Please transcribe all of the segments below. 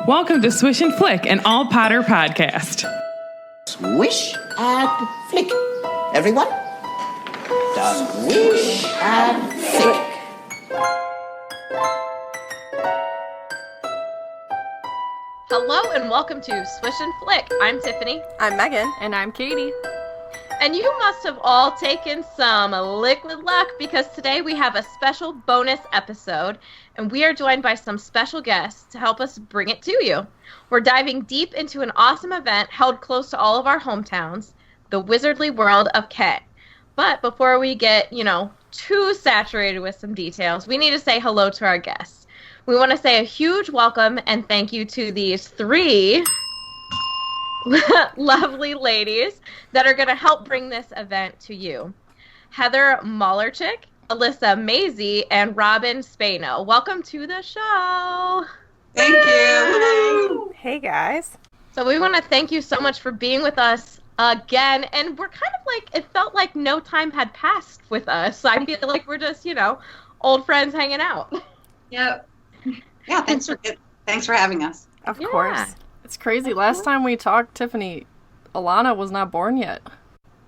Welcome to Swish and Flick, an all Potter podcast. Swish and flick. Everyone? Swish and flick. Hello and welcome to Swish and Flick. I'm Tiffany. I'm Megan. And I'm Katie. And you must have all taken some liquid luck because today we have a special bonus episode and we are joined by some special guests to help us bring it to you. We're diving deep into an awesome event held close to all of our hometowns, the Wizardly World of Ket. But before we get, too saturated with some details, we need to say hello to our guests. We want to say a huge welcome and thank you to these three lovely ladies that are going to help bring this event to you. Heather Malarek, Alyssa Maisie, and Robin Spano. Welcome to the show. Thank you. Hey, guys. So we want to thank you so much for being with us again. And we're kind of like, it felt like no time had passed with us. I feel like we're just, old friends hanging out. Yep. Yeah, thanks for having us. Of course. It's crazy. Last time we talked, Tiffany, Alana was not born yet.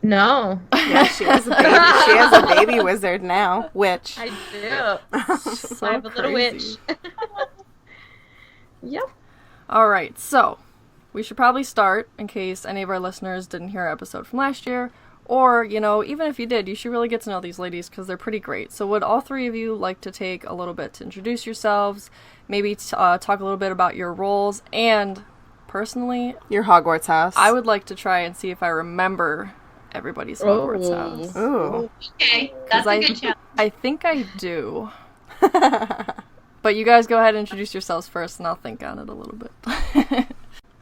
No. Yeah, she has a baby. She has a baby wizard now, witch. I do. So I have a little witch. Yep. All right, so we should probably start in case any of our listeners didn't hear our episode from last year. Or, even if you did, you should really get to know these ladies because they're pretty great. So would all three of you like to take a little bit to introduce yourselves, maybe talk a little bit about your roles, and personally, Your Hogwarts house. I would like to try and see if I remember everybody's Hogwarts house. Ooh. Okay, that's a good challenge. I think I do. But you guys go ahead and introduce yourselves first, and I'll think on it a little bit.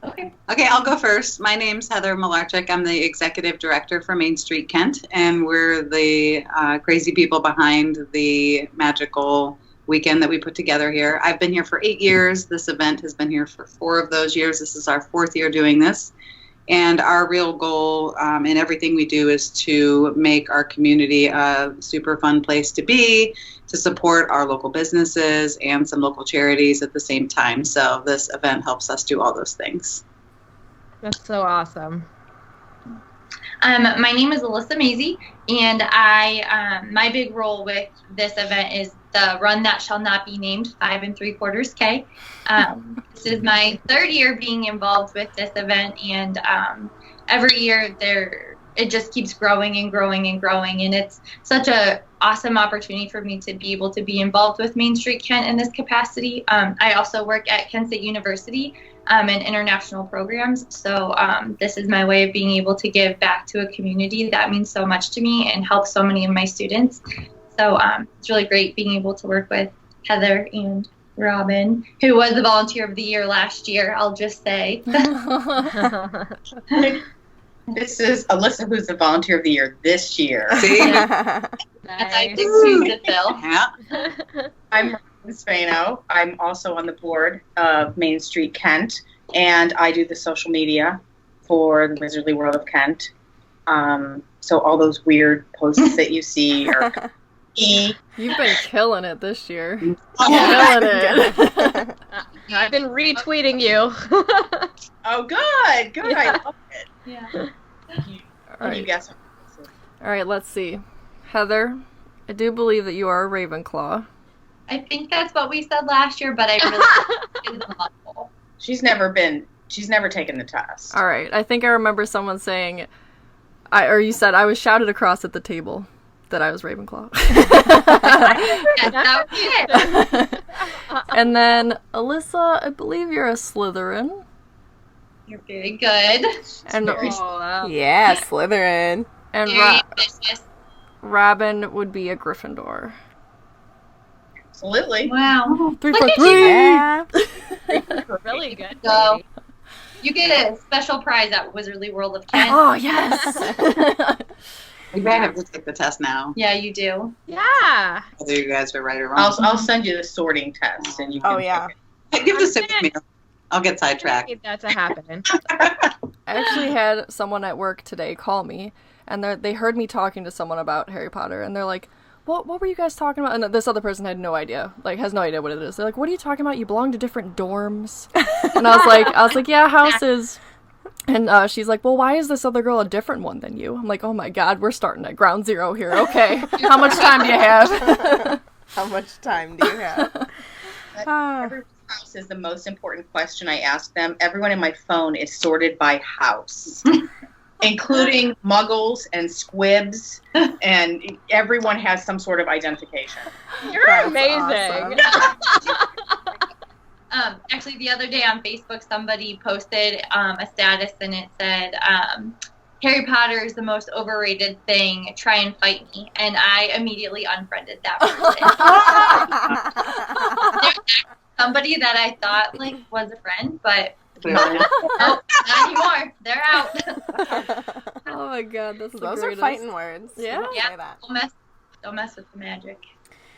Okay, I'll go first. My name's Heather Malarek. I'm the executive director for Main Street Kent, and we're the crazy people behind the magical weekend that we put together here. I've been here for 8 years. This event has been here for 4 of those years. This is our 4th year doing this. And our real goal in everything we do is to make our community a super fun place to be, to support our local businesses and some local charities at the same time. So this event helps us do all those things. That's so awesome. My name is Alyssa Maisie, and my big role with this event is the Run That Shall Not Be Named 5 3/4 K. This is my 3rd year being involved with this event, and every year it just keeps growing and growing and growing, and it's such a awesome opportunity for me to be able to be involved with Main Street Kent in this capacity. I also work at Kent State University in international programs, so this is my way of being able to give back to a community that means so much to me and helps so many of my students. So it's really great being able to work with Heather and Robin, who was the Volunteer of the Year last year, I'll just say. This is Alyssa, who's the Volunteer of the Year this year. See? As I do choose to fill. Yeah. I'm Robin Spano. I'm also on the board of Main Street Kent, and I do the social media for the Wizardly World of Kent. So all those weird posts that you see are You've been killing it this year. Killing it. I've been retweeting you. Oh, good. Yeah. I love it. Yeah. All right. You guess. All right, let's see. Heather, I do believe that you are a Ravenclaw. I think that's what we said last year, but I really is a mouthful. She's never taken the test. All right, I think I remember someone saying, you said I was shouted across at the table that I was Ravenclaw. Yes, that was it. And then, Alyssa, I believe you're a Slytherin. You're very good. And Yeah, Slytherin. And Very ambitious. Robin would be a Gryffindor. Absolutely. Wow. 3 Look for at 3! Yeah. Really good. So, you get a special prize at Wizardly World of Kent. Oh, yes! You might have to take the test now, Yeah, you do. Yeah. whether you guys are right or wrong. I'll send you the sorting test, and you can. Oh, yeah. Give this to me. I'll get sidetracked. Need that to happen. I actually had someone at work today call me, and they heard me talking to someone about Harry Potter, and they're like, what were you guys talking about? And this other person had no idea, like, has no idea what it is. They're like, what are you talking about? You belong to different dorms. And I was like, yeah, houses. And she's like, well, why is this other girl a different one than you? I'm like, oh my god, we're starting at ground zero here. Okay, how much time do you have? How much time do you have? Everyone's house is the most important question I ask them. Everyone in my phone is sorted by house, including muggles and squibs, and everyone has some sort of identification. You're That's amazing. Actually, the other day on Facebook, somebody posted a status and it said, Harry Potter is the most overrated thing. Try and fight me. And I immediately unfriended that person. Somebody that I thought like was a friend, but nope, not anymore. They're out. Oh my god, that's Those the are greatest. fighting words. Yeah. Don't say that. Don't mess with the magic.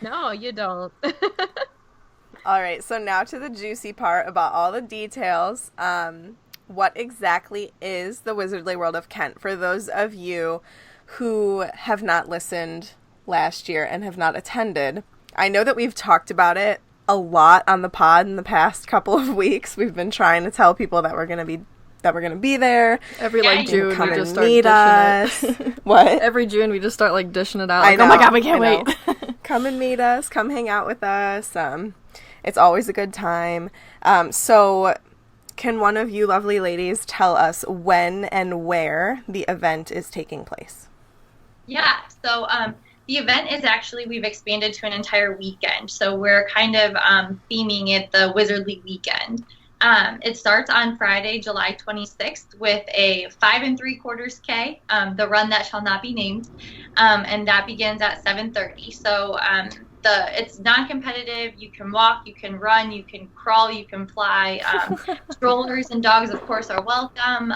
No, you don't. All right, so now to the juicy part about all the details. What exactly is the Wizardly World of Kent? For those of you who have not listened last year and have not attended, I know that we've talked about it a lot on the pod in the past couple of weeks. We've been trying to tell people that we're gonna be there. Every like June, Come we and just start meet dishing us. it. What? Every June, we just start like dishing it out. I Like, know, oh my god, we can't I know. wait. Come and meet us. Come hang out with us. It's always a good time. So can one of you lovely ladies tell us when and where the event is taking place? Yeah, so the event is actually, we've expanded to an entire weekend. So we're kind of theming it the Wizardly Weekend. It starts on Friday, July 26th with a 5 3/4 K, the run that shall not be named, and that begins at 7:30. So it's non-competitive. You can walk, you can run, you can crawl, you can fly. Strollers and dogs, of course, are welcome.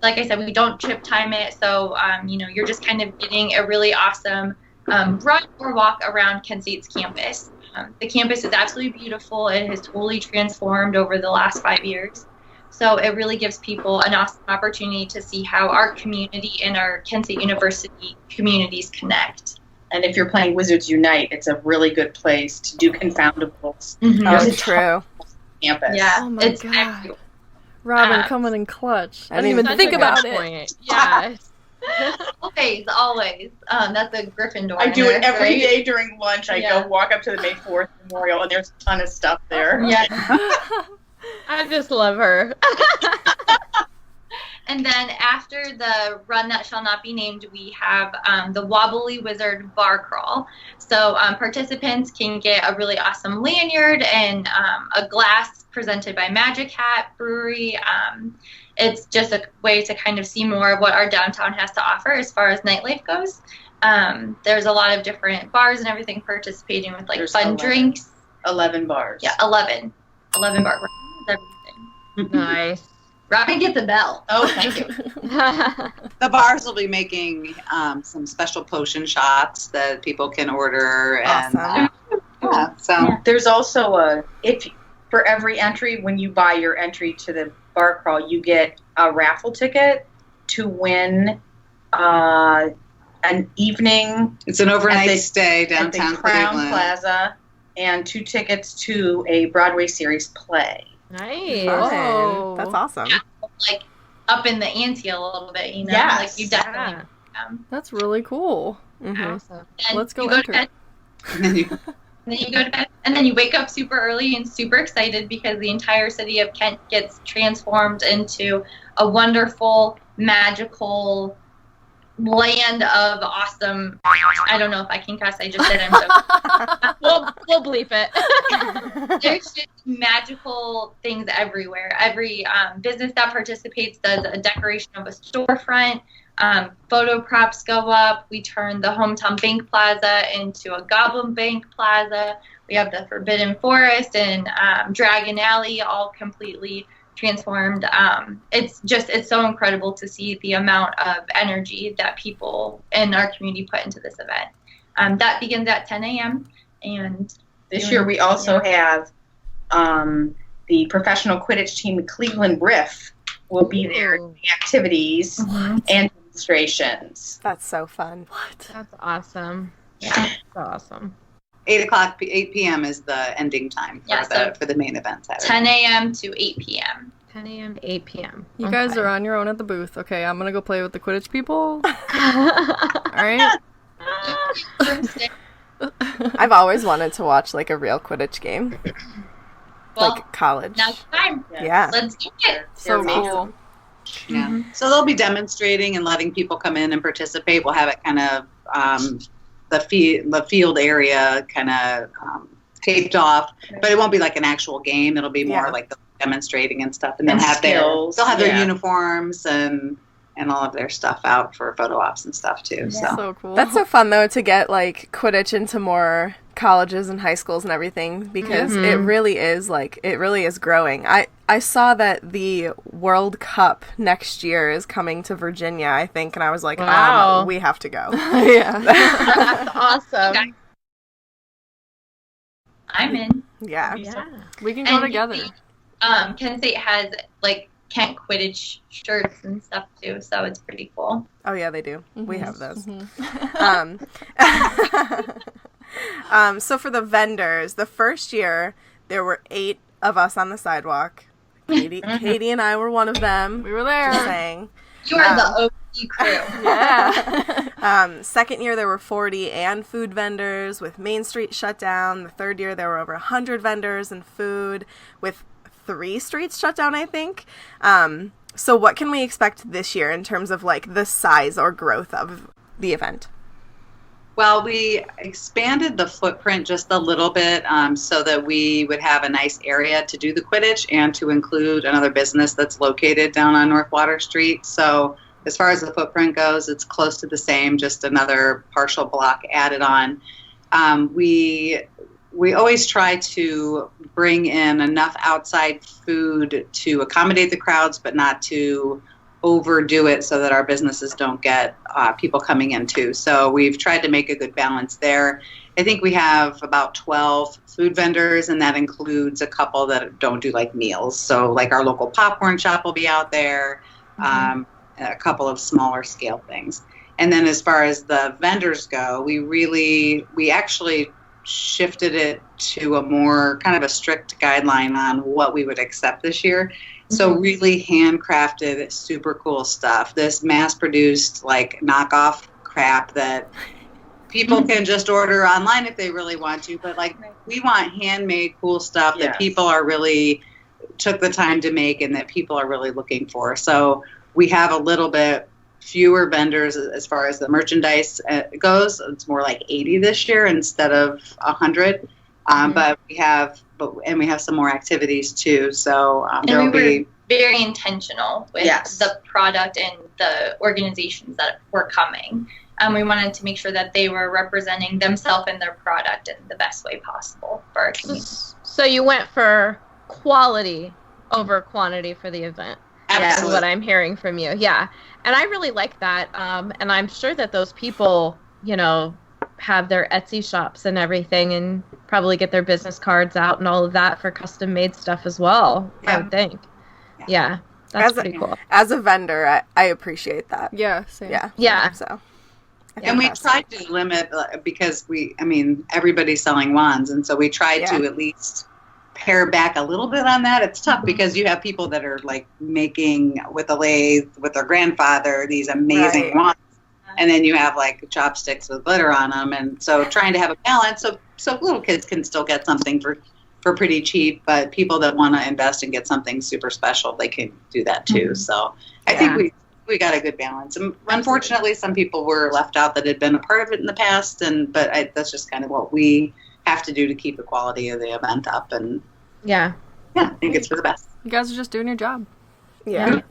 Like I said, we don't trip time it, so you're just kind of getting a really awesome run or walk around Kent State's campus. The campus is absolutely beautiful. It has totally transformed over the last 5 years. So it really gives people an awesome opportunity to see how our community and our Kent State University communities connect. And if you're playing Wizards Unite, it's a really good place to do confoundables. Mm-hmm. Oh, There's a true. ton of campus. Yeah, Oh my it's God. excellent. Robin coming in clutch. I didn't mean, even Such think a about good it. point. Yes. Always. That's a Gryffindor. I do it every right? day during lunch. I Yeah. go walk up to the May 4th Memorial, and there's a ton of stuff there. Yeah. I just love her. And then after the run that shall not be named, we have the Wobbly Wizard Bar Crawl. So participants can get a really awesome lanyard and a glass presented by Magic Hat Brewery. It's just a way to kind of see more of what our downtown has to offer as far as nightlife goes. There's a lot of different bars and everything participating with like There's fun 11. drinks. 11 bars. Yeah, 11 bars. Everything. Nice. Robin gets a bell. Oh, thank you. The bars will be making some special potion shots that people can order. And Awesome. There's also for every entry, when you buy your entry to the bar crawl, you get a raffle ticket to win an evening it's an overnight at the- stay at downtown the Crown Cleveland. Plaza and 2 tickets to a Broadway series play. Nice. Oh. That's awesome. Like up in the ante a little bit, you know? Yes. Like you definitely. That's really cool. Mhm. Awesome. And Let's go you go enter to bed, And then you- and then you go to bed, and then you wake up super early and super excited because the entire city of Kent gets transformed into a wonderful, magical land of awesome. I don't know if I can cuss. I just did. I'm so. We'll bleep it. There's just magical things everywhere. Every business that participates does a decoration of a storefront. Photo props go up. We turn the Hometown Bank Plaza into a Goblin Bank Plaza. We have the Forbidden Forest and Dragon Alley all completely transformed. It's so incredible to see the amount of energy that people in our community put into this event. That begins at 10 a.m. And This year we also have the professional Quidditch team, Cleveland Riff, will be there doing activities. And demonstrations. That's so fun. That's awesome. Yeah. That's awesome. 8 p.m. is the ending time for the main event Saturday. 10 a.m. to 8 p.m. 10 a.m. to 8 p.m. You guys are on your own at the booth. Okay, I'm gonna go play with the Quidditch people. All right. I've always wanted to watch like a real Quidditch game, Well, like college. now's the time. Yeah. Let's do it. So cool. Yeah. So they'll be demonstrating and letting people come in and participate. We'll have it kind of the field area kind of taped off, but it won't be like an actual game. It'll be more like the demonstrating and stuff, and they'll have their uniforms and all of their stuff out for photo ops and stuff too. Yeah. So cool. That's so fun though to get like Quidditch into more colleges and high schools and everything, because it really is growing. I saw that the World Cup next year is coming to Virginia, I think, and I was like, wow, we have to go. Yeah. That's awesome. I'm in. Yeah. We can go together. Kent State has like Kent Quidditch shirts and stuff too, so it's pretty cool. Oh yeah, they do. We have those. So for the vendors, the first year there were 8 of us on the sidewalk. Katie and I were one of them. We were there. Just saying. You are the OG crew. Yeah. Second year there were 40 and food vendors with Main Street shut down. The third year there were over 100 vendors and food with 3 streets shut down, I think. So what can we expect this year in terms of like the size or growth of the event? Well, we expanded the footprint just a little bit so that we would have a nice area to do the Quidditch and to include another business that's located down on North Water Street. So as far as the footprint goes, it's close to the same, just another partial block added on. We always try to bring in enough outside food to accommodate the crowds, but not to overdo it so that our businesses don't get people coming in too. So we've tried to make a good balance there. I think we have about 12 food vendors, and that includes a couple that don't do like meals. So like our local popcorn shop will be out there, a couple of smaller scale things. And then as far as the vendors go, we actually shifted it to a more kind of a strict guideline on what we would accept this year. So really handcrafted, super cool stuff. This mass-produced, like, knockoff crap that people can just order online if they really want to. But, like, we want handmade, cool stuff that people are really took the time to make and that people are really looking for. So we have a little bit fewer vendors as far as the merchandise goes. It's more like 80 this year instead of 100. But we have some more activities too. So there will be very intentional with the product and the organizations that were coming. We wanted to make sure that they were representing themselves and their product in the best way possible for our community. So you went for quality over quantity for the event. Absolutely. That's what I'm hearing from you. Yeah. And I really like that. And I'm sure that those people, have their Etsy shops and everything and probably get their business cards out and all of that for custom made stuff as well, I would think. Yeah. That's pretty cool. As a vendor, I appreciate that. Yeah, same. Yeah. So. And we tried to limit because everybody's selling wands, and so we tried to at least pare back a little bit on that. It's tough because you have people that are like making with a lathe with their grandfather these amazing wands, and then you have like chopsticks with glitter on them, and so trying to have a balance so little kids can still get something for pretty cheap, but people that want to invest and get something super special, they can do that too. So I think we got a good balance. And unfortunately, some people were left out that had been a part of it in the past, but that's just kind of what we have to do to keep the quality of the event up. And I think it's for the best. You guys are just doing your job. Yeah.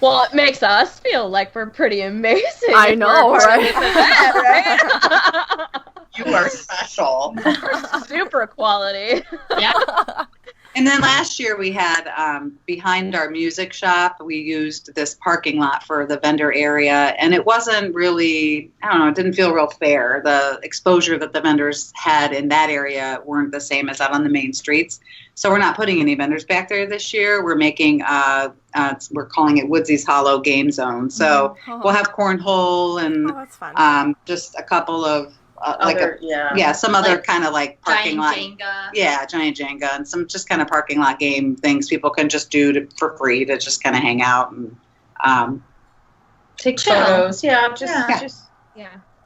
Well, it makes us feel like we're pretty amazing. I know, right? Right? You are special. Super quality. Yeah. And then last year we had behind our music shop, we used this parking lot for the vendor area, and it wasn't really, it didn't feel real fair. The exposure that the vendors had in that area weren't the same as out on the main streets. So we're not putting any vendors back there this year. We're making, we're calling it Woodsy's Hollow Game Zone. So we'll have cornhole and that's fun. just a couple of some Like other kind of like parking lot. Jenga. Yeah, giant Jenga and some just kind of parking lot game things people can just do for free to just kind of hang out and take photos. Yeah.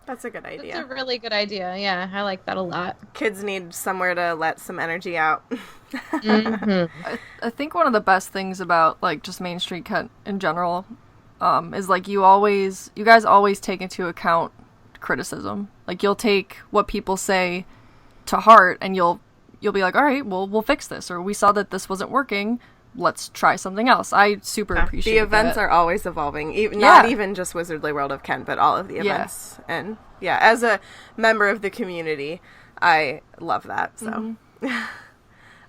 That's a good idea. That's a really good idea. Yeah, I like that a lot. Kids need somewhere to let some energy out. Mm-hmm. I think one of the best things about like just Main Street Kent in general is like you guys always take into account criticism. Like you'll take what people say to heart and you'll be like, all right, well, we'll fix this, or we saw that this wasn't working, let's try something else. I super appreciate the events that. are always evolving, not even just Wizardly World of Kent, but all of the events. And as a member of the community, I love that. So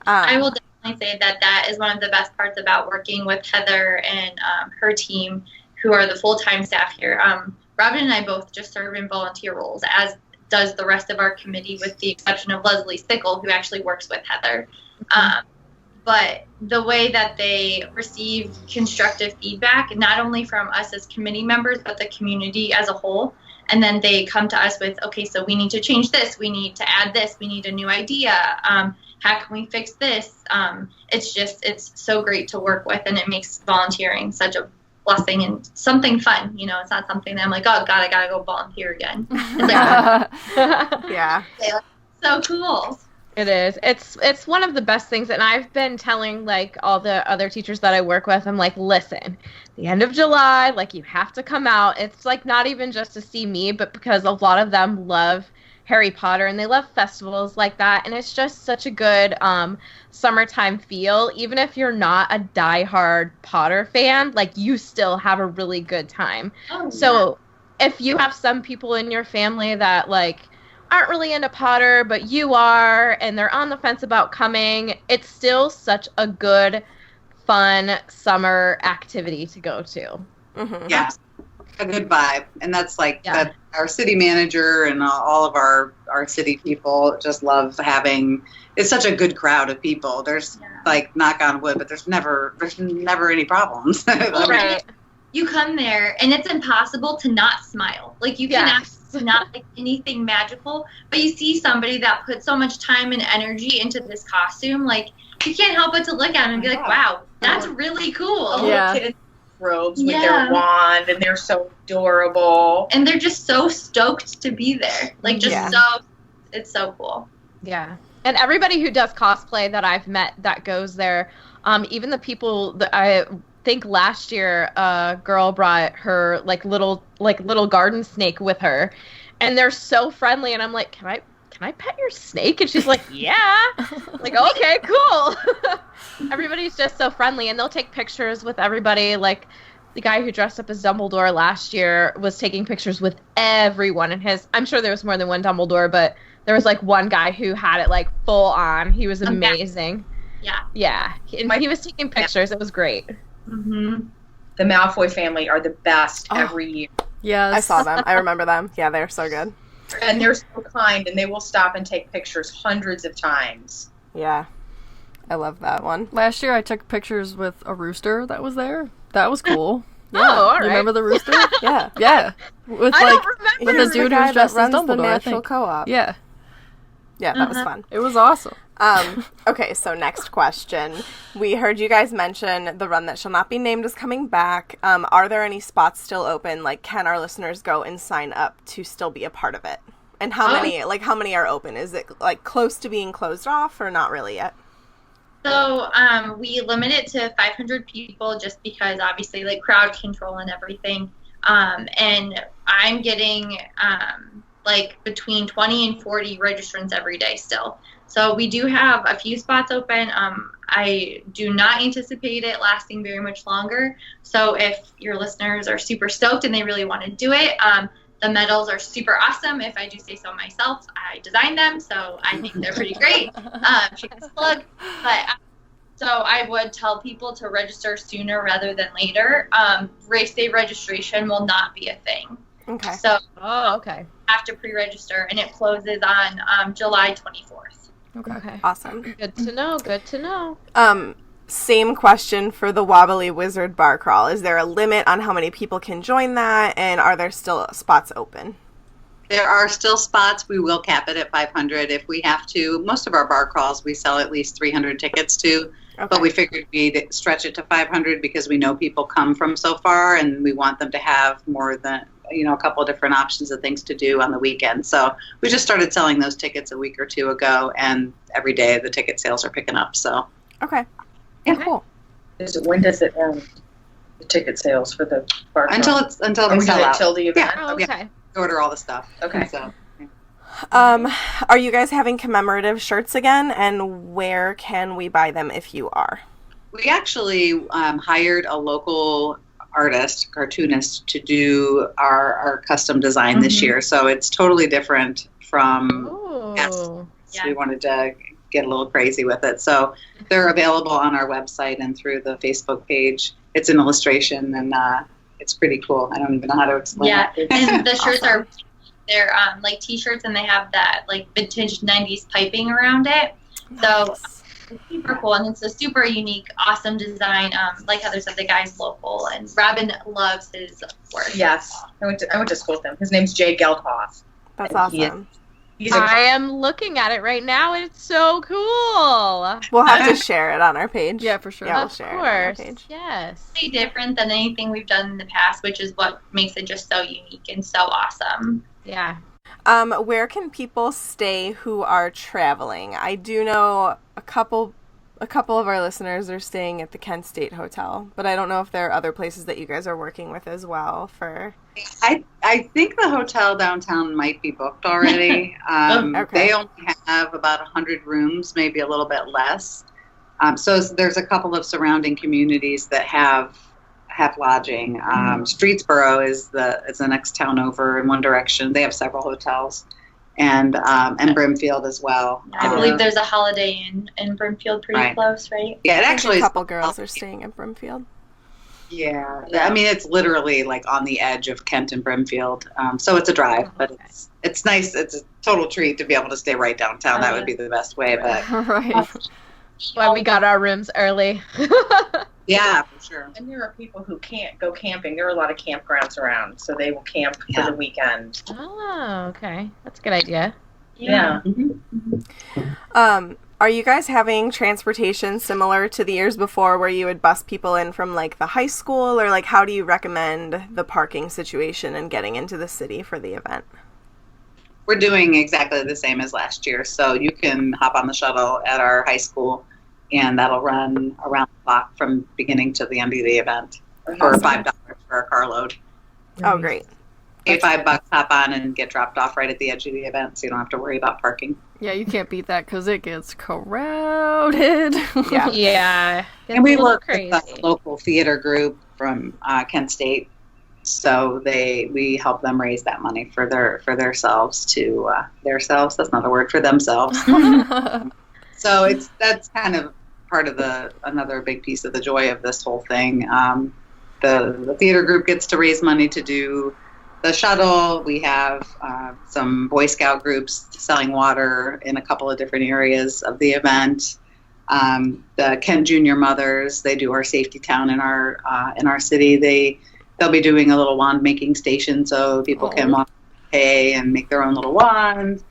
I will definitely say that is one of the best parts about working with Heather and her team, who are the full-time staff here. Robin and I both just serve in volunteer roles, as does the rest of our committee, with the exception of Leslie Stickle, who actually works with Heather. But the way that they receive constructive feedback, not only from us as committee members, but the community as a whole, and then they come to us with, okay, so we need to change this, we need to add this, we need a new idea, how can we fix this? It's so great to work with, and it makes volunteering such a blessing and something fun. You know, it's not something that I'm like, oh God, I gotta go volunteer again. It's like, so cool. It is. It's one of the best things, and I've been telling like all the other teachers that I work with, I'm like, listen, the end of July, like you have to come out. It's like not even just to see me, but because a lot of them love Harry Potter and they love festivals like that, and it's just such a good summertime feel. Even if you're not a diehard Potter fan, like you still have a really good time. So if you have some people in your family that like aren't really into Potter, but you are, and they're on the fence about coming, it's still such a good, fun summer activity to go to. Yeah, a good vibe. And that's like that our city manager and all of our city people just love having. It's such a good crowd of people. There's like, knock on wood, but there's never any problems. Right. You come there and it's impossible to not smile. Like you can not like anything magical, but you see somebody that put so much time and energy into this costume, like you can't help but to look at them and be like, wow, that's really cool. Little kids in robes with their wand, and they're so adorable. And they're just so stoked to be there. Like it's so cool. Yeah. And everybody who does cosplay that I've met that goes there, even the people that I think last year a girl brought her little garden snake with her, and they're so friendly, and I'm like, can I pet your snake? And she's like, yeah. Like, okay, cool. Everybody's just so friendly, and they'll take pictures with everybody. Like the guy who dressed up as Dumbledore last year was taking pictures with everyone, and I'm sure there was more than one Dumbledore, but there was like one guy who had it like full on. He was amazing. Yeah. And he was taking pictures. It was great. The Malfoy family are the best every year. Yes. I saw them. I remember them. Yeah, they're so good. And they're so kind, and they will stop and take pictures hundreds of times. Yeah. I love that one. Last year I took pictures with a rooster that was there. That was cool. Yeah. Oh, all right. You remember the rooster? Yeah. Yeah. With the dude who was dressed as Dumbledore, the I natural think. co-op. Yeah. Yeah, that was fun. It was awesome. Okay, so next question. We heard you guys mention the run that shall not be named is coming back. Are there any spots still open? Like, can our listeners go and sign up to still be a part of it? And how many are open? Is it like close to being closed off or not really yet? So we limit it to 500 people just because obviously like crowd control and everything. And I'm getting like between 20 and 40 registrants every day still. So we do have a few spots open. I do not anticipate it lasting very much longer. So if your listeners are super stoked and they really want to do it, the medals are super awesome. If I do say so myself, I designed them, so I think they're pretty great. Shameless plug. But so I would tell people to register sooner rather than later. Race day registration will not be a thing. Okay. So okay. Have to pre-register, and it closes on July 24th. Okay. Awesome. Good to know. Good to know. Same question for the Wobbly Wizard Bar Crawl. Is there a limit on how many people can join that, and are there still spots open? There are still spots. We will cap it at 500 if we have to. Most of our bar crawls we sell at least 300 tickets to, but we figured we'd stretch it to 500 because we know people come from so far, and we want them to have more than a couple of different options of things to do on the weekend. So we just started selling those tickets a week or two ago, and every day the ticket sales are picking up. So okay. Yeah, cool. When does it end? The ticket sales for the bar crawl? Until they sell out. Until the event. Oh, okay. Order all the stuff. Okay. So, are you guys having commemorative shirts again, and where can we buy them if you are? we actually hired a local artist, cartoonist, to do our custom design this year. So it's totally different from past. We wanted to get a little crazy with it. So they're available on our website and through the Facebook page. It's an illustration, and it's pretty cool. I don't even know how to explain it. And the shirts are, they're like t-shirts, and they have that like vintage 90s piping around it. So it's super cool, and it's a super unique, awesome design. Like Heather said, the guy's local, and Robin loves his work. Yes, I went to school with him. His name's Jay Geldhoff. That's awesome. I am looking at it right now, and it's so cool. We'll have to share it on our page. Yeah, for sure. Yeah, we'll share it on our page. Yes. It's different than anything we've done in the past, which is what makes it just so unique and so awesome. Yeah. Where can people stay who are traveling? I do know a couple of our listeners are staying at the Kent State Hotel, but I don't know if there are other places that you guys are working with as well for... I think the hotel downtown might be booked already. They only have about 100 rooms, maybe a little bit less. So there's a couple of surrounding communities that have lodging. Streetsboro is the next town over in one direction. They have several hotels, and Brimfield as well. I believe there's a Holiday Inn in Brimfield, pretty close, right? Yeah, it actually a couple girls are staying at Brimfield. Yeah, I mean, it's literally like on the edge of Kent and Brimfield. So it's a drive, but it's nice. It's a total treat to be able to stay right downtown. That would be the best way. But Right. Well, we got our rooms early. yeah, for sure. And there are people who can't go camping. There are a lot of campgrounds around, so they will camp for the weekend. Oh, okay. That's a good idea. Yeah. Are you guys having transportation similar to the years before where you would bus people in from like the high school, or like how do you recommend the parking situation and getting into the city for the event? We're doing exactly the same as last year. So you can hop on the shuttle at our high school, and that'll run around the clock from beginning to the end of the event for $5 for a carload. Oh, great. Pay $5, hop on, and get dropped off right at the edge of the event, so you don't have to worry about parking. Yeah, you can't beat that because it gets crowded. Yeah. Yeah. And we work with a local theater group from Kent State, so we help them raise that money for themselves to themselves. That's not a word, for themselves. So that's kind of part of another big piece of the joy of this whole thing. The theater group gets to raise money to do the shuttle. We have some Boy Scout groups selling water in a couple of different areas of the event. The Kent Junior Mothers, they do our safety town in our city. They'll be doing a little wand making station, so people can walk pay and make their own little wands.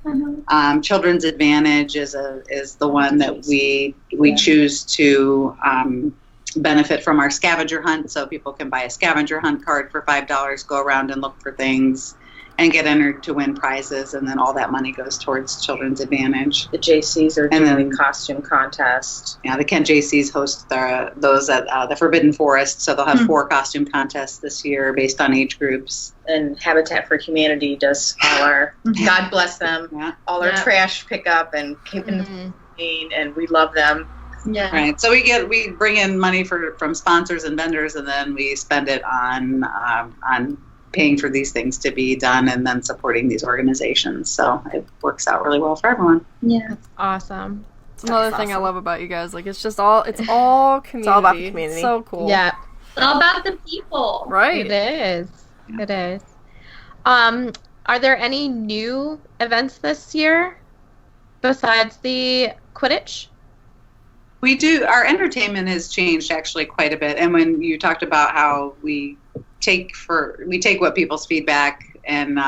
Children's Advantage is the one that we choose to benefit from our scavenger hunt, so people can buy a scavenger hunt card for $5, go around and look for things and get entered to win prizes, and then all that money goes towards Children's Advantage. The JCs are doing costume contests. Yeah, the Kent JCs host those at the Forbidden Forest, so they'll have 4 costume contests this year based on age groups. And Habitat for Humanity does all our, God bless them, all our trash pickup and keeping clean, and we love them. Yeah. Right. So we bring in money from sponsors and vendors, and then we spend it on paying for these things to be done, and then supporting these organizations. So it works out really well for everyone. Yeah. That's awesome. It's another thing I love about you guys. Like, it's all community. It's all about the community. It's so cool. Yeah. It's all about the people. Right. It is. It is. Are there any new events this year? besides the Quidditch? We do. Our entertainment has changed actually quite a bit. And when you talked about how we take what people's feedback and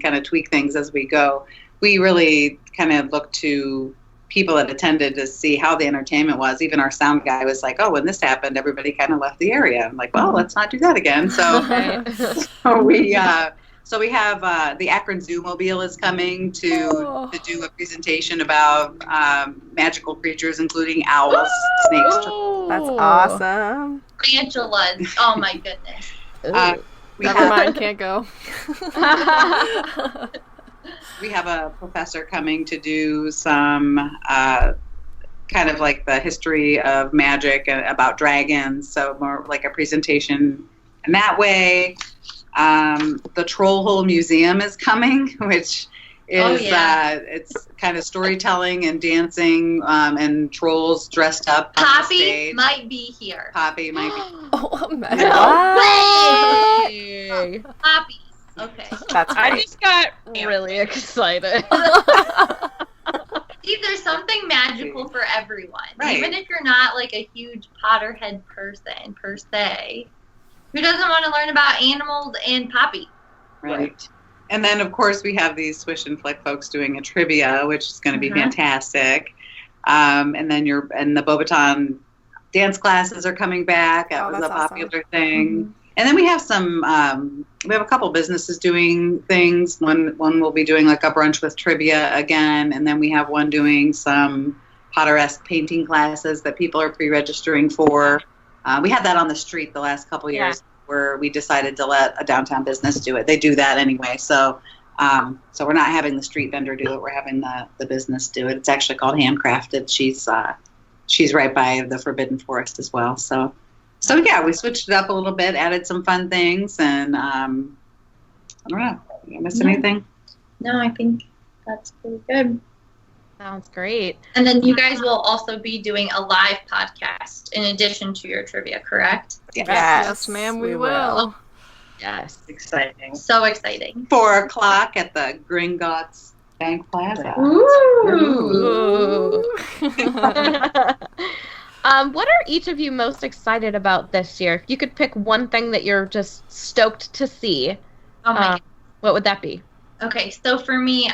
kind of tweak things as we go, we really kind of look to people that attended to see how the entertainment was. Even our sound guy was like, "Oh, when this happened, everybody kind of left the area." I'm like, "Well, let's not do that again." So, so we have the Akron Zoomobile is coming to do a presentation about magical creatures, including owls, snakes. That's awesome. Tarantulas. Oh my goodness. Never mind, can't go. We have a professor coming to do some kind of like the history of magic and about dragons, so more like a presentation in that way. The Troll Hole Museum is coming, which is it's kind of storytelling and dancing and trolls dressed up. Poppy might be here. Poppy might be. Oh, man. No way! Poppy. Okay. That's I great. just got really excited. See, there's something magical for everyone. Right. Even if you're not like a huge Potterhead person per se. Who doesn't want to learn about animals and Poppy? Right. And then, of course, we have these Swish and Flick folks doing a trivia, which is going to be fantastic. And then the Bobaton dance classes are coming back. That was a popular thing. Mm-hmm. And then we have we have a couple businesses doing things. One will be doing like a brunch with trivia again. And then we have one doing some Potter-esque painting classes that people are pre-registering for. We had that on the street the last couple years where we decided to let a downtown business do it. They do that anyway. So we're not having the street vendor do it. We're having the business do it. It's actually called Handcrafted. She's right by the Forbidden Forest as well. So yeah, we switched it up a little bit, added some fun things, and I don't know. Did I miss anything? No, I think that's pretty good. Sounds great. And then you guys will also be doing a live podcast in addition to your trivia, correct? Yes, ma'am, we will. Yes. Exciting. So exciting. 4:00 at the Gringotts Bank Plaza. Ooh. What are each of you most excited about this year? If you could pick one thing that you're just stoked to see, what would that be? Okay, so for me,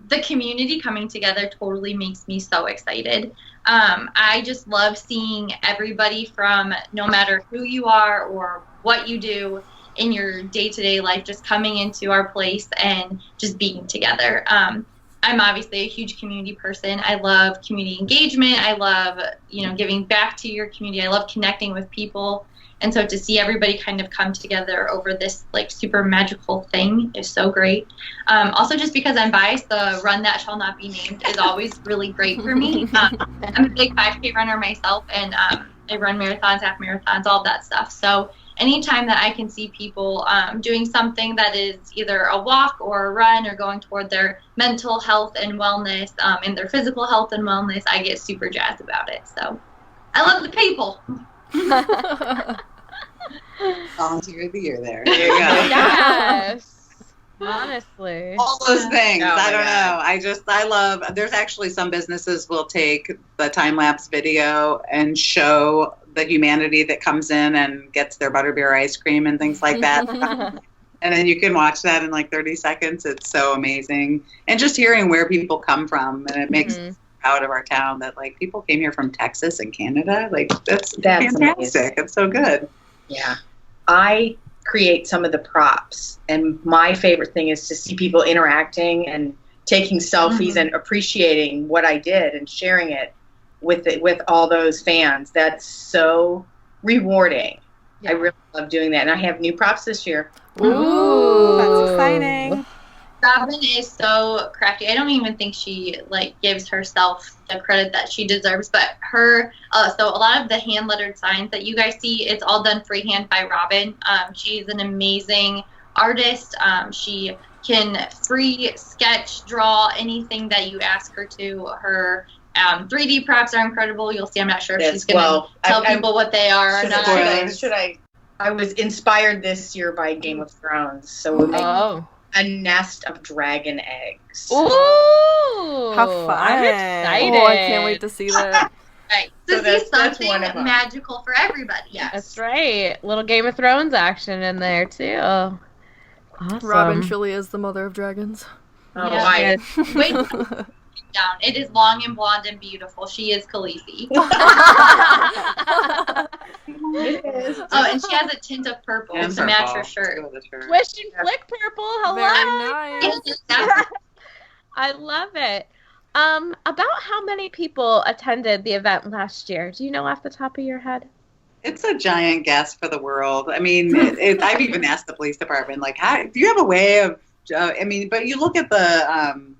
the community coming together totally makes me so excited. I just love seeing everybody from no matter who you are or what you do in your day-to-day life just coming into our place and just being together. I'm obviously a huge community person. I love community engagement. I love, giving back to your community. I love connecting with people. And so to see everybody kind of come together over this like super magical thing is so great. Also, just because I'm biased, the Run That Shall Not Be Named is always really great for me. I'm a big 5K runner myself, and I run marathons, half marathons, all that stuff. So anytime that I can see people doing something that is either a walk or a run or going toward their mental health and wellness and their physical health and wellness, I get super jazzed about it. So I love the people. Volunteer of the year there. There you go. Yes. Honestly. All those things. Oh I don't God. know. I love, there's actually some businesses will take the time-lapse video and show the humanity that comes in and gets their butterbeer ice cream and things like that. And then you can watch that in like 30 seconds. It's so amazing. And just hearing where people come from, and it makes us proud of our town that like people came here from Texas and Canada. Like that's fantastic. Amazing. It's so good. Yeah. I create some of the props, and my favorite thing is to see people interacting and taking selfies and appreciating what I did and sharing it with all those fans. That's so rewarding. Yeah. I really love doing that, and I have new props this year. Ooh, that's exciting. Robin is so crafty. I don't even think she gives herself the credit that she deserves, but her so a lot of the hand lettered signs that you guys see, it's all done freehand by Robin. She's an amazing artist. She can free sketch, draw anything that you ask her to. Her 3D props are incredible. You'll see. I'm not sure if she's going to tell people what they are or not. Should I? I was inspired this year by Game of Thrones, so we're making a nest of dragon eggs. Ooh! How fun. I'm excited. Oh, I can't wait to see that. Right. So So that's see something one of 'em. magical for everybody. Yes. That's right. Little Game of Thrones action in there, too. Awesome. Robin truly is the mother of dragons. Oh, Yeah. I, Wait down. It is long and blonde and beautiful. She is Khaleesi. it is. Oh, and she has a tint of purple And to match purple. her shirt. Go with the shirt. Swish and Flick purple. Hello. Very nice. I love it. About how many people attended the event last year? Do you know off the top of your head? It's a giant guess for the world. I mean, I've even asked the police department, like, how, do you have a way of, but you look at the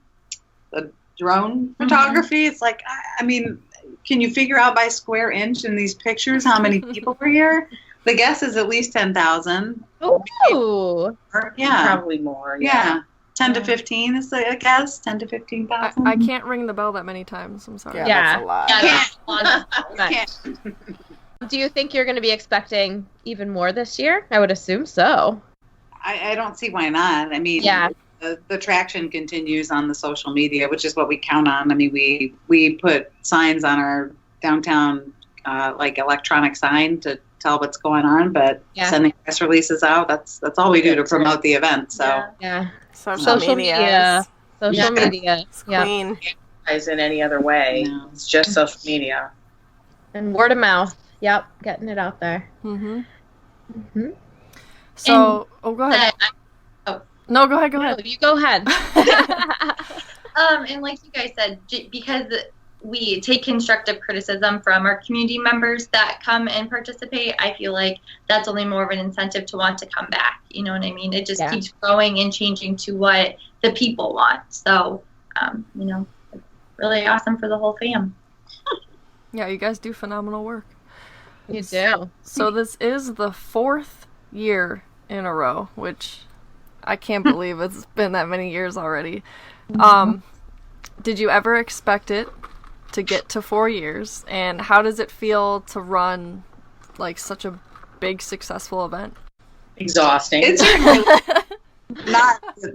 drone photography, it's like, I mean, can you figure out by square inch in these pictures how many people were here? The guess is at least 10,000. Ooh. Yeah. Probably more. Yeah. 10 to 15 is the guess. 10 to 15,000. I can't ring the bell that many times. I'm sorry. Yeah, Yeah. that's a lot. Yeah, that's a lot of- Nice. Do you think you're going to be expecting even more this year? I would assume so. I don't see why not. I mean, Yeah. the traction continues on the social media, which is what we count on. I mean, we put signs on our downtown, like electronic sign to tell what's going on, but Yeah. sending press releases out, that's all we do to promote the event. So Yeah. Yeah. Social media. Social Yeah. media. It's Yeah. queen. As in any other way. No. It's just social media. And word of mouth. Yep. Getting it out there. Mm-hmm. Mm-hmm. So, go ahead. No, go ahead. No, you go ahead. And like you guys said, because we take constructive criticism from our community members that come and participate, I feel like that's only more of an incentive to want to come back. You know what I mean? It just Yeah. keeps growing and changing to what the people want. So, really awesome for the whole fam. Yeah, you guys do phenomenal work. You do. So this is the 4th year in a row, which I can't believe it's been that many years already. Did you ever expect it to get to 4 years? And how does it feel to run like such a big successful event? Exhausting. it's certainly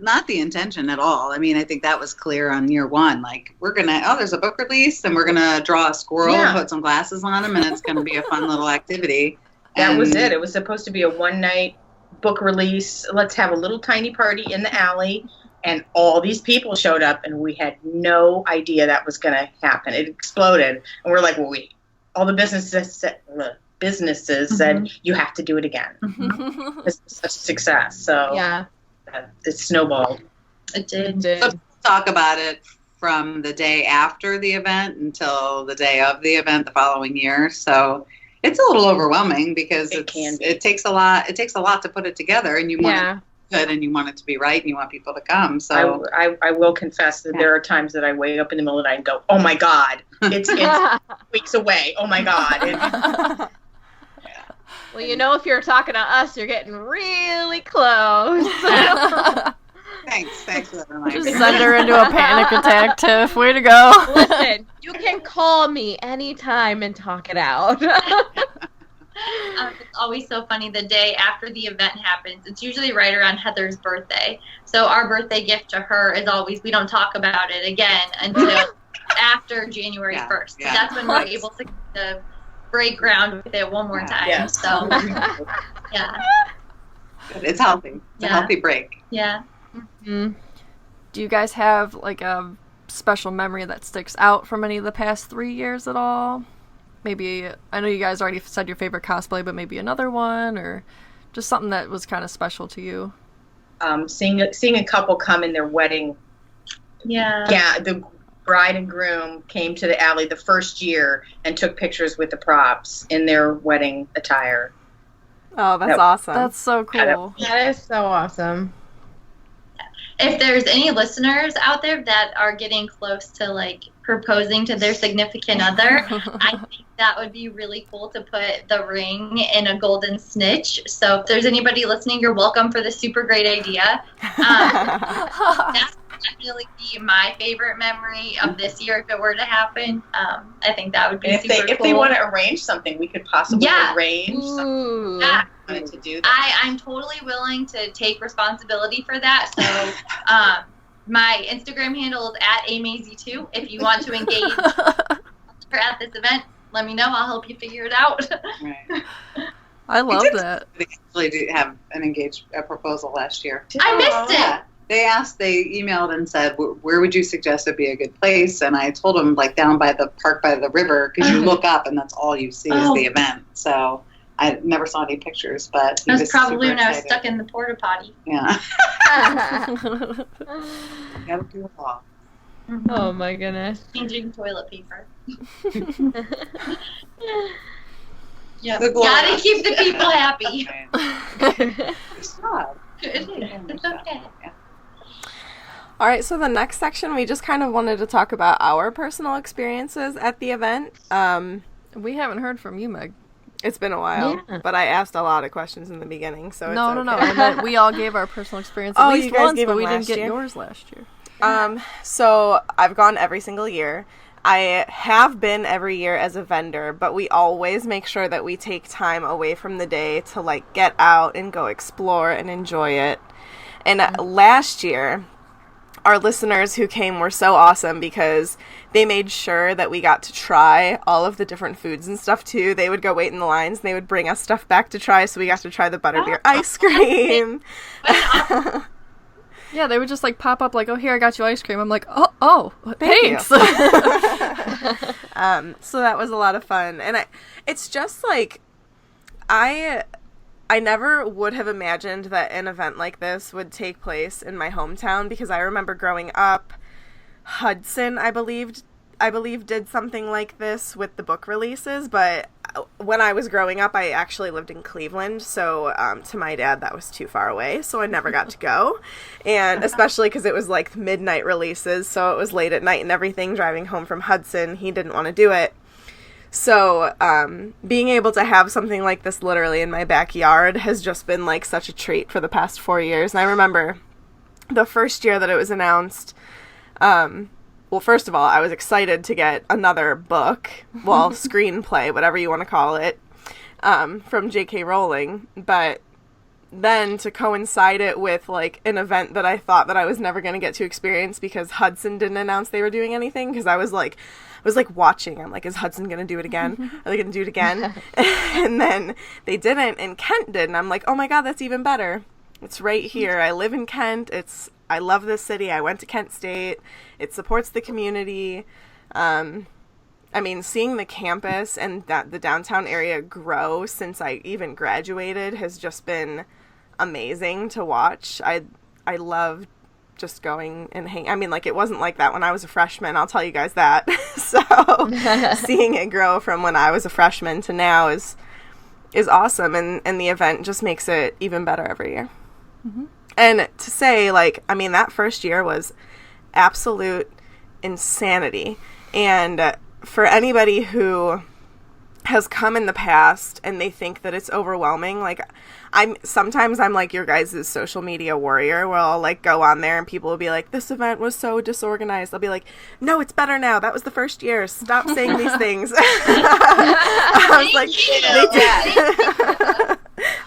not the intention at all. I mean, I think that was clear on year one. Like, there's a book release, and we're gonna draw a squirrel and put some glasses on him, and it's gonna be a fun little activity. That was And- it. It was supposed to be a one-night book release. Let's have a little tiny party in the alley. And all these people showed up, and we had no idea that was going to happen. It exploded. And we're like, well, all the businesses said, you have to do it again. It's such a success. So Yeah. it snowballed. It did. So people talk about it from the day after the event until the day of the event the following year. So it's a little overwhelming because it takes a lot. It takes a lot to put it together, and you want it to be good, and you want it to be right, and you want people to come. So I will confess that there are times that I wake up in the middle of the night and go, oh my God, it's weeks away. Oh my God. Well, if you're talking to us, you're getting really close. Thanks for that reminder. Just send her into a panic attack, Tiff. Way to go. Listen, you can call me anytime and talk it out. It's always so funny the day after the event happens. It's usually right around Heather's birthday. So our birthday gift to her is always, we don't talk about it again until after January 1st. Yeah. That's when we're able to kind of break ground with it one more time. Yes. So, yeah. It's healthy. It's a healthy break. Yeah. Mm. Do you guys have like a special memory that sticks out from any of the past 3 years at all? Maybe, I know you guys already said your favorite cosplay, but maybe another one, or just something that was kind of special to you. Seeing a couple come in their wedding. Yeah. Yeah, the bride and groom came to the alley the first year and took pictures with the props in their wedding attire. Oh, that's awesome. That's so cool. That is so awesome. If there's any listeners out there that are getting close to like proposing to their significant other, I think that would be really cool to put the ring in a golden snitch. So if there's anybody listening, you're welcome for this super great idea. That's definitely be my favorite memory of this year if it were to happen. I think that would be And super cool. if they want to arrange something, we could possibly arrange something. Ooh. Yeah. To do that. I'm totally willing to take responsibility for that. So my Instagram handle is @amazy2. If you want to engage at this event, let me know. I'll help you figure it out. Right. I love that. They actually did have a proposal last year. I missed it. They emailed and said, where would you suggest would be a good place? And I told them, like, down by the park by the river, because you look up and that's all you see is the event. So I never saw any pictures, but That was probably when I was stuck in the porta potty. Yeah. Gotta do it all. Oh my goodness. Changing toilet paper. Yeah, gotta keep the people happy. Stop. It's okay. All right, so the next section, we just kind of wanted to talk about our personal experiences at the event. We haven't heard from you, Meg. It's been a while, but I asked a lot of questions in the beginning, so No. okay. I meant we all gave our personal experience at least you guys once, gave but them we didn't last get year? yours last year. So I've gone every single year. I have been every year as a vendor, but we always make sure that we take time away from the day to, like, get out and go explore and enjoy it. And last year, our listeners who came were so awesome because they made sure that we got to try all of the different foods and stuff too. They would go wait in the lines and they would bring us stuff back to try, so we got to try the butterbeer ice cream. Yeah, they would just, like, pop up like, oh, here, I got you ice cream. I'm like, oh, thanks. So that was a lot of fun. And it's just, like, I never would have imagined that an event like this would take place in my hometown, because I remember growing up, Hudson, I believe did something like this with the book releases, but when I was growing up, I actually lived in Cleveland, so to my dad, that was too far away, so I never got to go, and especially because it was, like, midnight releases, so it was late at night and everything, driving home from Hudson, he didn't want to do it. So, being able to have something like this literally in my backyard has just been, like, such a treat for the past 4 years. And I remember the first year that it was announced, well, first of all, I was excited to get another book, well, screenplay, whatever you want to call it, from J.K. Rowling. But then to coincide it with, like, an event that I thought that I was never going to get to experience because Hudson didn't announce they were doing anything, because I was watching. I'm like, is Hudson going to do it again? Are they going to do it again? And then they didn't, and Kent did. And I'm like, oh my God, that's even better. It's right here. I live in Kent. I love this city. I went to Kent State. It supports the community. I mean, seeing the campus and the downtown area grow since I even graduated has just been amazing to watch. I love just going and hang. I mean, like, it wasn't like that when I was a freshman, I'll tell you guys that. So seeing it grow from when I was a freshman to now is awesome, and the event just makes it even better every year. Mm-hmm. And to say, like, I mean, that first year was absolute insanity, and for anybody who has come in the past and they think that it's overwhelming, like, sometimes I'm like your guys' social media warrior, where I'll, like, go on there and people will be like, this event was so disorganized. I'll be like, no, it's better now. That was the first year. Stop saying these things. I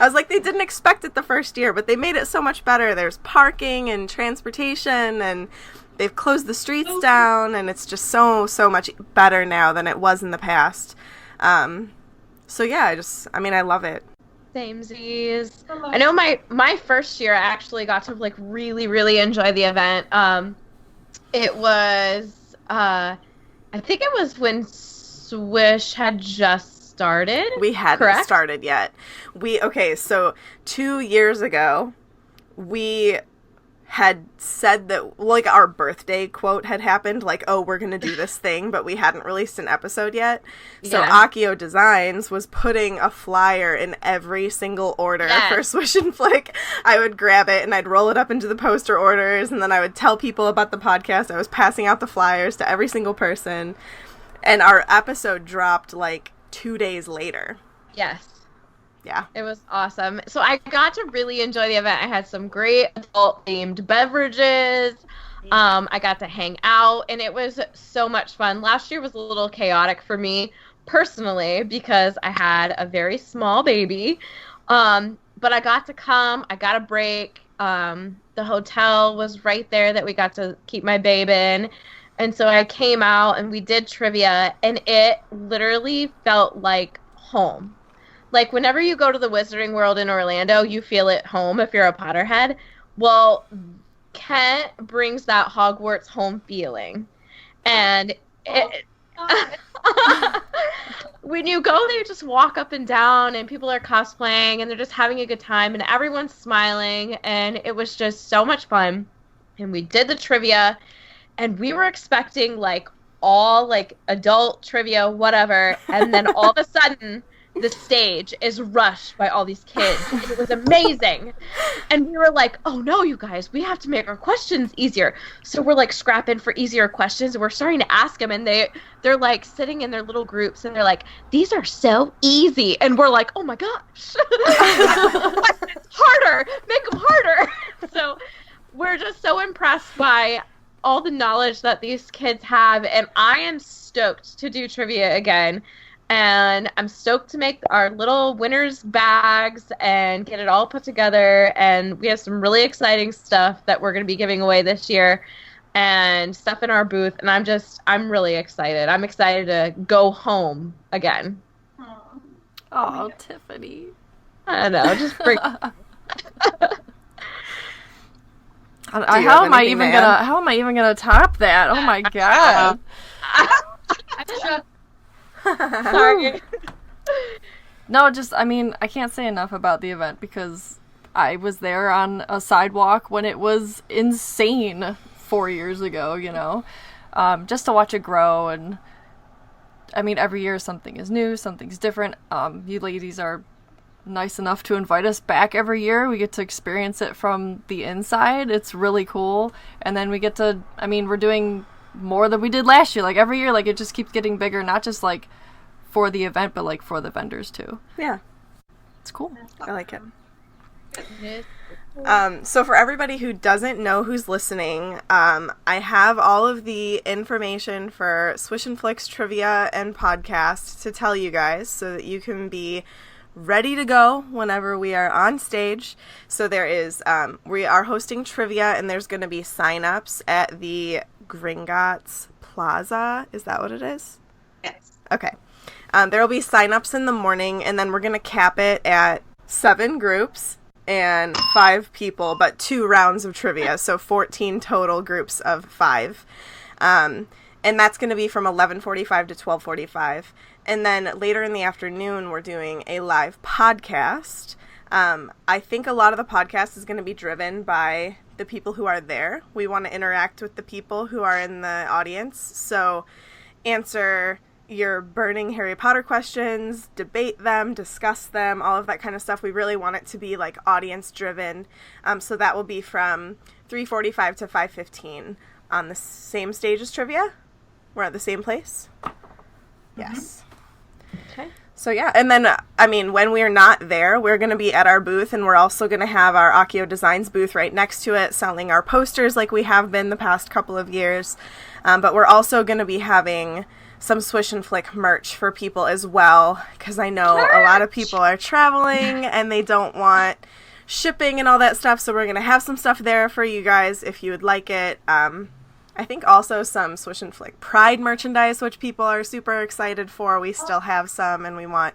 was like, they didn't expect it the first year, but they made it so much better. There's parking and transportation, and they've closed the streets down, and it's just so much better now than it was in the past. So yeah, I love it. Samesies. I know my first year I actually got to, like, really, really enjoy the event. It was, I think it was when Swish had just started. We hadn't started yet. So 2 years ago, we had said that, like, our birthday quote had happened, like, oh, we're going to do this thing, but we hadn't released an episode yet. So Akio Designs was putting a flyer in every single order for Swish and Flick. I would grab it and I'd roll it up into the poster orders, and then I would tell people about the podcast. I was passing out the flyers to every single person, and our episode dropped, like, 2 days later. Yes. Yeah. It was awesome. So I got to really enjoy the event. I had some great adult-themed beverages. I got to hang out, and it was so much fun. Last year was a little chaotic for me personally because I had a very small baby. But I got to come. I got a break. The hotel was right there that we got to keep my babe in. And so I came out and we did trivia, and it literally felt like home. Like whenever you go to the Wizarding World in Orlando, you feel at home if you're a Potterhead. Well, Kent brings that Hogwarts home feeling. And when you go there, you just walk up and down and people are cosplaying and they're just having a good time and everyone's smiling, and it was just so much fun. And we did the trivia, and we were expecting like all like adult trivia, whatever, and then all of a sudden the stage is rushed by all these kids. It was amazing. And we were like, oh no, you guys, we have to make our questions easier. So we're like scrapping for easier questions, and we're starting to ask them, and they're like sitting in their little groups, and they're like, these are so easy. And we're like, oh my gosh. Harder, make them harder. So we're just so impressed by all the knowledge that these kids have, and I am stoked to do trivia again. And I'm stoked to make our little winners bags and get it all put together. And we have some really exciting stuff that we're going to be giving away this year and stuff in our booth. And I'm really excited. I'm excited to go home again. Oh, Tiffany. I don't know. Just bring... How am I even gonna top that? Oh my god. Sorry. No, I can't say enough about the event because I was there on a sidewalk when it was insane 4 years ago, just to watch it grow. And every year something is new, something's different. You ladies are nice enough to invite us back every year. We get to experience it from the inside. It's really cool. And then we get to, we're doing more than we did last year. Like every year, like it just keeps getting bigger, not just like for the event, but like for the vendors too. Yeah. It's cool. I like it. So for everybody who doesn't know who's listening, I have all of the information for Swish and Flick's trivia and podcast to tell you guys so that you can be ready to go whenever we are on stage. So there is, we are hosting trivia, and there's going to be sign-ups at the Gringotts Plaza. Is that what it is? Yes. Okay. There will be sign-ups in the morning, and then we're going to cap it at 7 groups and 5 people, but 2 rounds of trivia, so 14 total groups of 5. And that's going to be from 11:45 to 12:45. And then later in the afternoon, we're doing a live podcast. I think a lot of the podcast is going to be driven by the people who are there. We want to interact with the people who are in the audience. So answer your burning Harry Potter questions, debate them, discuss them, all of that kind of stuff. We really want it to be like audience driven. So that will be from 3:45 to 5:15 on the same stage as trivia. We're at the same place. Yes. Okay. So yeah, and then, when we're not there, we're going to be at our booth, and we're also going to have our Accio Designs booth right next to it, selling our posters like we have been the past couple of years. But we're also going to be having some Swish and Flick merch for people as well, because I know a lot of people are traveling, and they don't want shipping and all that stuff, so we're going to have some stuff there for you guys if you would like it. I think also some Swish and Flick Pride merchandise, which people are super excited for. We still have some, and we want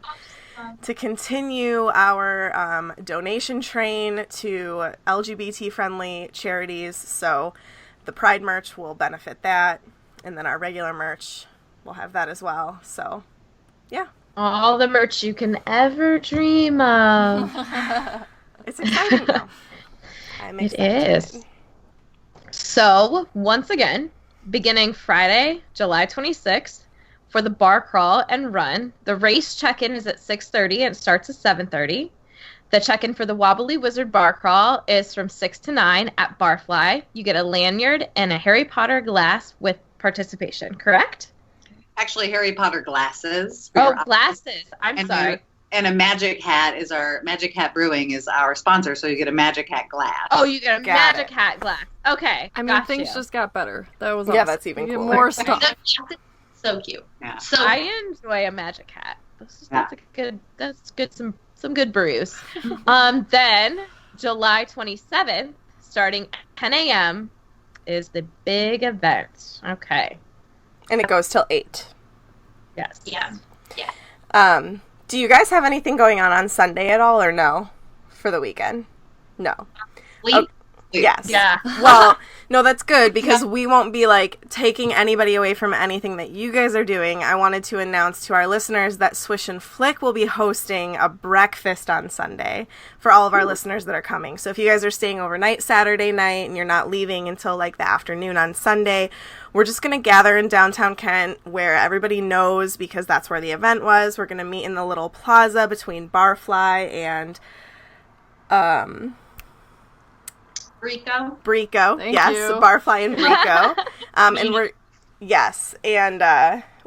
to continue our donation train to LGBT-friendly charities. So the Pride merch will benefit that, and then our regular merch will have that as well. So, yeah. All the merch you can ever dream of. It's exciting, though. I'm excited. It is. So, once again, beginning Friday, July 26th, for the bar crawl and run, the race check-in is at 6:30 and it starts at 7:30. The check-in for the Wobbly Wizard bar crawl is from 6 to 9 at Barfly. You get a lanyard and a Harry Potter glass with participation, correct? Actually, Harry Potter glasses. Oh, glasses. I'm sorry. And a Magic Hat is our Magic Hat Brewing is our sponsor, so you get a Magic Hat glass. Oh, you get a Got Magic it. Hat glass. Okay. I mean, got things you. just got better. That was Yeah, awesome. that's even We get cooler. more stuff. So cute. Yeah. So I enjoy a Magic Hat. That's a good. That's good. Some good brews. Then July 27th, starting at 10 a.m., is the big event. Okay. And it goes till 8. Yes. yeah. Do you guys have anything going on Sunday at all, or no? For the weekend? No. Sleep. Yes. Yeah. Well, no, that's good because we won't be like taking anybody away from anything that you guys are doing. I wanted to announce to our listeners that Swish and Flick will be hosting a breakfast on Sunday for all of our listeners that are coming. So if you guys are staying overnight Saturday night and you're not leaving until like the afternoon on Sunday, we're just going to gather in downtown Kent where everybody knows because that's where the event was. We're going to meet in the little plaza between Barfly and Brico. Thank Yes, you. Barfly and Brico. And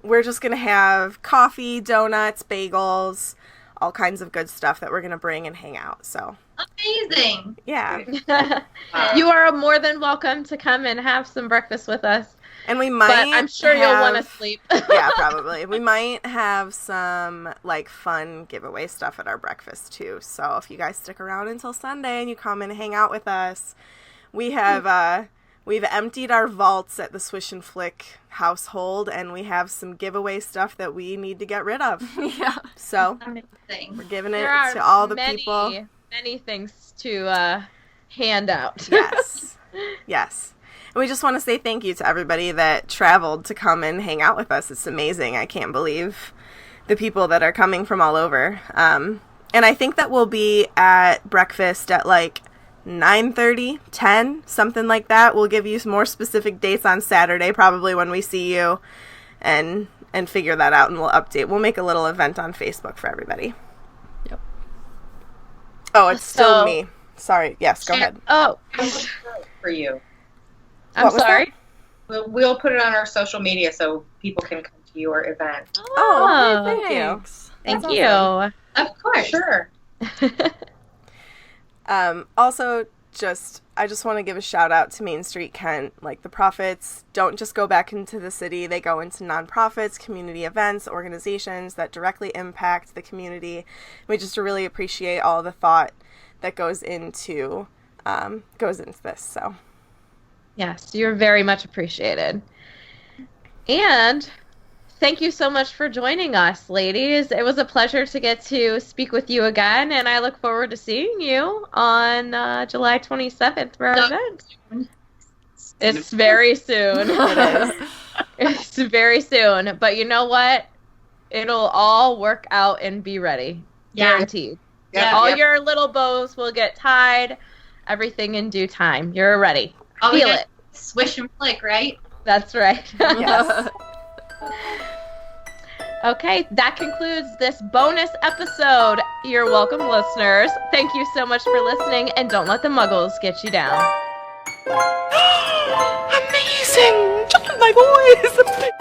we're just going to have coffee, donuts, bagels, all kinds of good stuff that we're going to bring and hang out. So, Amazing. yeah. You are more than welcome to come and have some breakfast with us. And we might But I'm sure you'll want to have- sleep. Yeah, probably. We might have some like fun giveaway stuff at our breakfast too. So if you guys stick around until Sunday and you come and hang out with us, we have we've emptied our vaults at the Swish and Flick household, and we have some giveaway stuff that we need to get rid of. Yeah. So Amazing. we're giving it There are to all the many, people. many things to hand out. Yes, yes. And we just want to say thank you to everybody that traveled to come and hang out with us. It's amazing. I can't believe the people that are coming from all over. And I think that we'll be at breakfast at like 9:30, 10, something like that. We'll give you some more specific dates on Saturday, probably when we see you, and figure that out, and we'll update. We'll make a little event on Facebook for everybody. Yep. Oh, it's still So- me. Sorry. Yes, go ahead. Oh, For you. I'm What was sorry. We'll put it on our social media so people can come to your event. Oh, thank you. Thanks. Thank That's you. Of course. Sure. Also, I just want to give a shout out to Main Street Kent. Like, the profits don't just go back into the city, they go into nonprofits, community events, organizations that directly impact the community. We just really appreciate all the thought that goes into this. So, Yes, you're very much appreciated. And thank you so much for joining us, ladies. It was a pleasure to get to speak with you again, and I look forward to seeing you on July 27th for our event. It's very soon. it is. It's very soon. But you know what? It'll all work out and be ready. Yeah. Guaranteed. Yeah. All your little bows will get tied. Everything in due time. You're ready. All we Feel got it. is Swish and Flick, right? That's right. Yes. Okay, that concludes this bonus episode. You're welcome, listeners. Thank you so much for listening, and don't let the muggles get you down. Amazing! Just like always!